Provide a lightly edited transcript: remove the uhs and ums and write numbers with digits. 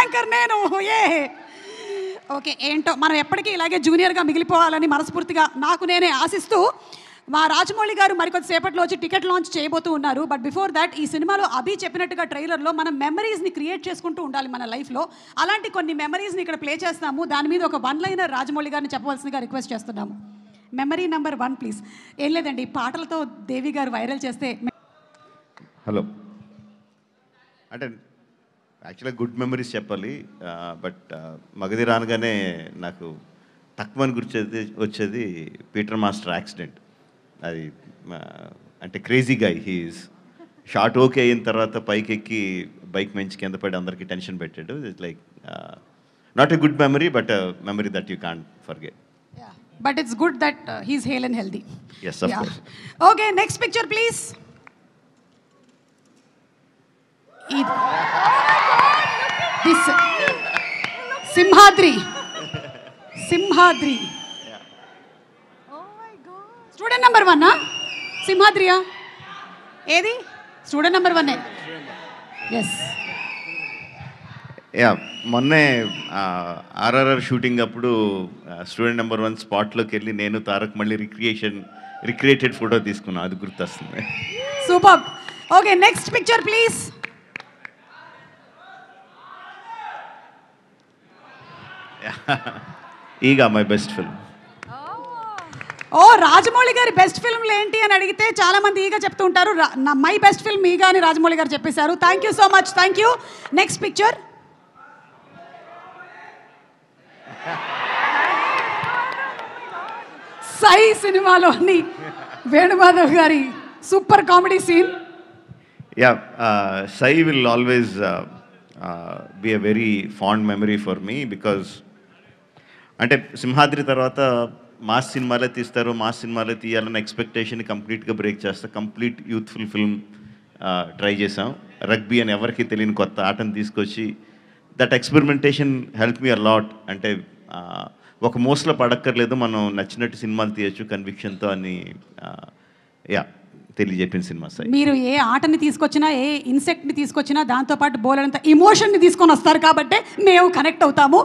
Anchor నేను. ఏ okay, ఏంటో మనం ఎప్పటికీ ఇలాగే జూనియర్గా మిగిలిపోవాలని మనస్ఫూర్తిగా నాకు నేనే ఆశిస్తూ మా రాజమౌళి గారు మరికొద్ది సేపట్లో వచ్చి టికెట్ లాంచ్ చేయబోతూ ఉన్నారు. బట్ బిఫోర్ దాట్ ఈ సినిమాలో అభి చెప్పినట్టుగా ట్రైలర్లో మనం మెమరీస్ని క్రియేట్ చేసుకుంటూ ఉండాలి మన లైఫ్లో. అలాంటి కొన్ని మెమరీస్ని ఇక్కడ ప్లే చేస్తాము. దాని మీద ఒక వన్ లైనర్ రాజమౌళి గారిని చెప్పవలసిందిగా రిక్వెస్ట్ చేస్తున్నాము. Memory number 1 please. ఏం లేదండి, పాటలతో దేవి గారు వైరల్ చేస్తే. హలో, అంటే యాక్చువల్గా గుడ్ మెమరీస్ చెప్పాలి, బట్ మగధి రానగానే నాకు తక్కువని వచ్చేది పీటర్ మాస్టర్ యాక్సిడెంట్. అది అంటే crazy guy, he's short okay అయిన తర్వాత పైకి ఎక్కి బైక్ మంచి కింద పడి అందరికీ టెన్షన్ పెట్టాడు. It's like not a good memory, but memory that you can't forget. But it's good that he's hale and healthy. Yes, of course. Okay, next picture please. This Simhadri. Yeah. Oh my God. Student number 1 na? Simhadriya. Edi? Student number 1 Yes. Yeah, మొన్నే RRR shooting అప్పుడు student number 1 స్పాట్లోకి వెళ్ళి నేను తారక్ మళ్ళీ recreated photo తీసుకున్నాను. అది గుర్తొస్తుంది. Super. Okay, next picture please. Eega my best film. Oh, Rajamouli గారి బెస్ట్ ఫిల్మ్లు ఏంటి అని అడిగితే చాలా మంది ఈగా చెప్తూ ఉంటారు. మై బెస్ట్ ఫిల్మ్ ఈగా అని రాజమౌళి గారు చెప్పేశారు. Thank you so much. Thank you. Next picture. Sye సినిమాలోని వేణుమాధవ్ గారి super comedy scene. Yeah, Sye will always be a very fond memory for me, because అంటే సింహాద్రి తర్వాత మాస్ సినిమాలే తీస్తారు, మాస్ సినిమాలే తీయాలన్న ఎక్స్పెక్టేషన్ కంప్లీట్గా బ్రేక్ చేస్తా. కంప్లీట్ యూత్ఫుల్ ఫిల్మ్ ట్రై చేసాం. రగ్బీ అని ఎవరికి తెలియని కొత్త ఆటను తీసుకొచ్చి that experimentation help me a lot. అంటే ఒక మోస్లో పడక్కర్లేదు, మనం నచ్చినట్టు సినిమాలు తీయచ్చు కన్విక్షన్తో అని యా తెలియజెప్పిన సినిమా సార్. మీరు ఏ ఆటని తీసుకొచ్చినా, ఏ ఇన్సెక్ట్ని తీసుకొచ్చినా దాంతోపాటు బోలెడంత ఇమోషన్ని తీసుకొని వస్తారు కాబట్టి మేము కనెక్ట్ అవుతాము.